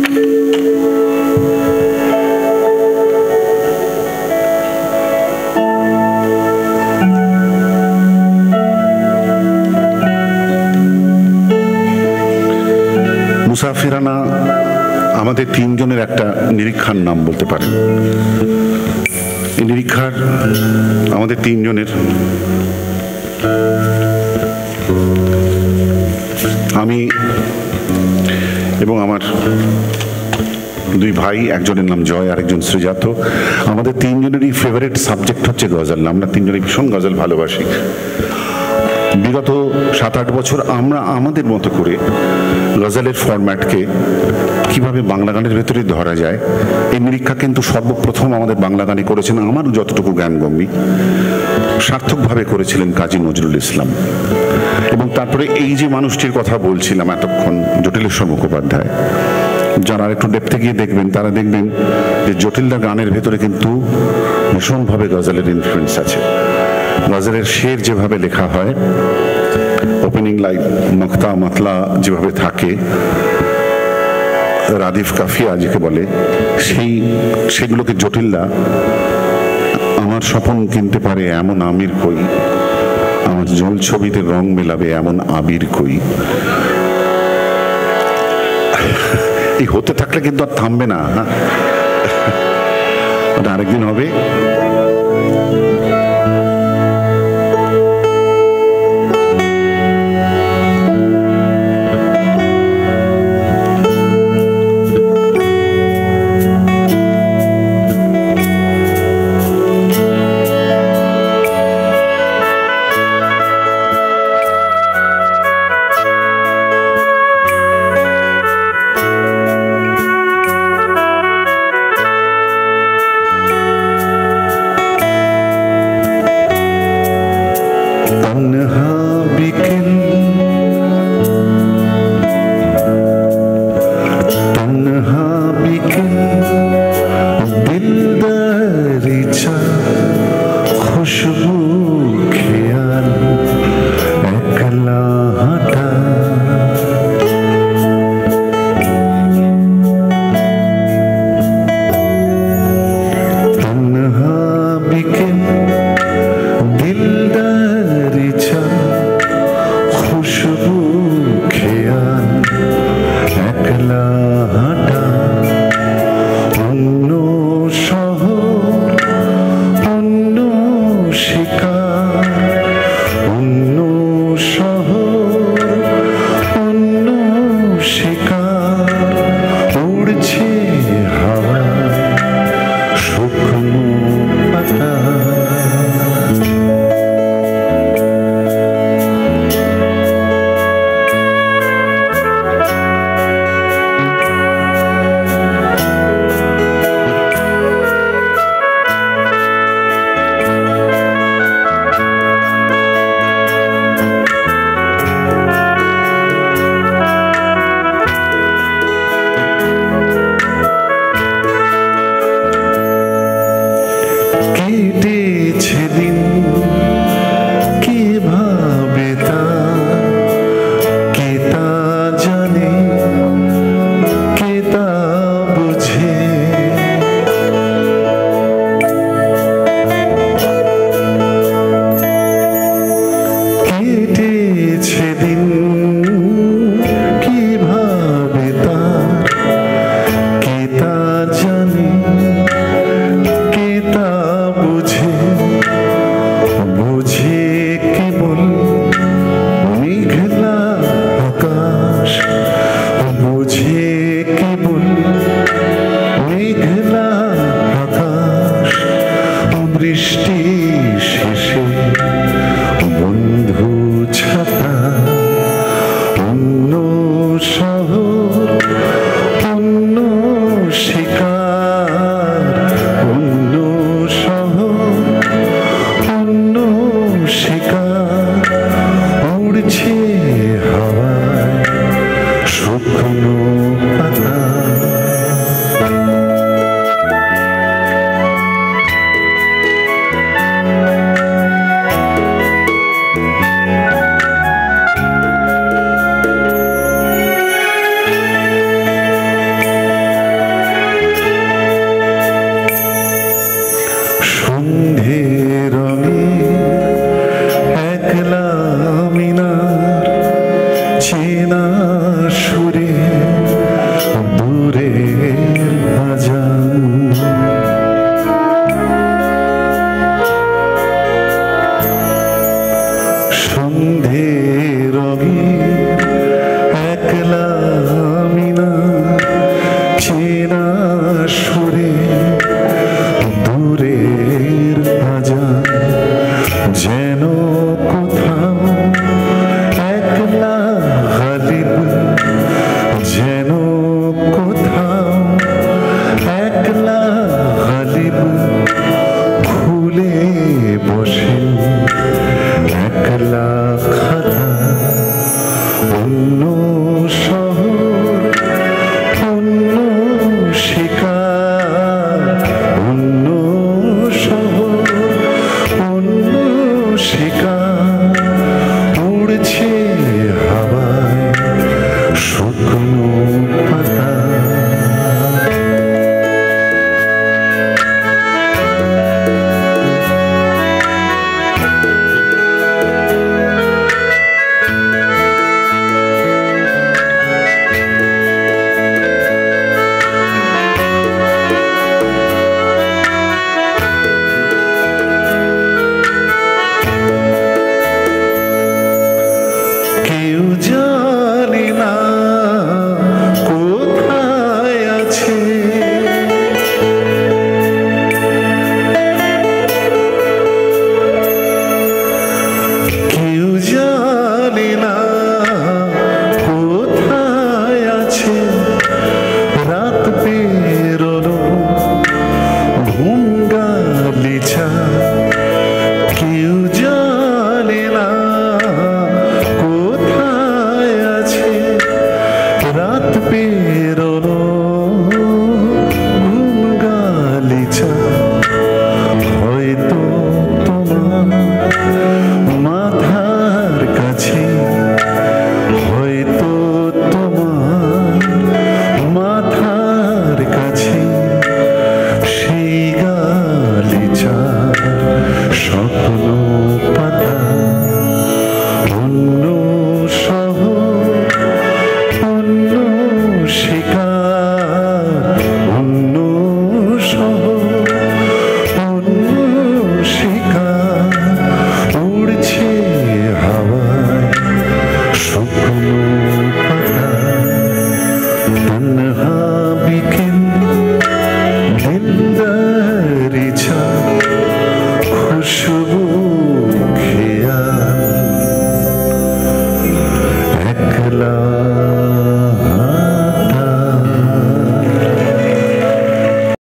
মুসাফিরানা আমাদের তিনজনের একটা নিরীক্ষার নাম বলতে পারেন। এই নিরীক্ষার আমাদের তিনজনের, আমি এবং আমার দুই ভাই, একজনের নাম জয় আরেকজন শ্রীজাত, আমাদের তিনজনেরই ফেভারিট সাবজেক্ট হচ্ছে গজল। আমরা তিনজনই ভীষণ গজল ভালোবাসি। বিগত 7-8 বছর আমরা আমাদের মতো করে গজলের ফরম্যাটকে কিভাবে বাংলা গানের ভেতরে ধরা যায়, এই নিরীক্ষা কিন্তু সর্বপ্রথম আমাদের বাংলা গানে করেছেন, আমার যতটুকু জ্ঞানগম্যি সার্থকভাবে করেছিলেন কাজী নজরুল ইসলাম। এবং তারপরে এই যে মানুষটির কথা বলছিলাম এতক্ষণ, জটিলেশ্বর মুখোপাধ্যায়, যারা একটু ডেপথে গিয়ে দেখবেন তারা দেখবেন যে জটিলদার গানের ভেতরে কিন্তু ভীষণভাবে গজলের ইনফ্লুয়েন্স আছে। গজলের শের যেভাবে লেখা হয়, ওপেনিং লাইন মক্তা মাতলা যেভাবে থাকে, রাদিফ কাফিয়া যাকে বলে, সেগুলোকে জটিলদা আমার স্বপন কিনতে পারে এমন আমির কই, আমার জল ছবিতে রং মেলাবে এমন আবির কই, এই হতে থাকলে কিন্তু আর থামবে না, আরেকদিন হবে।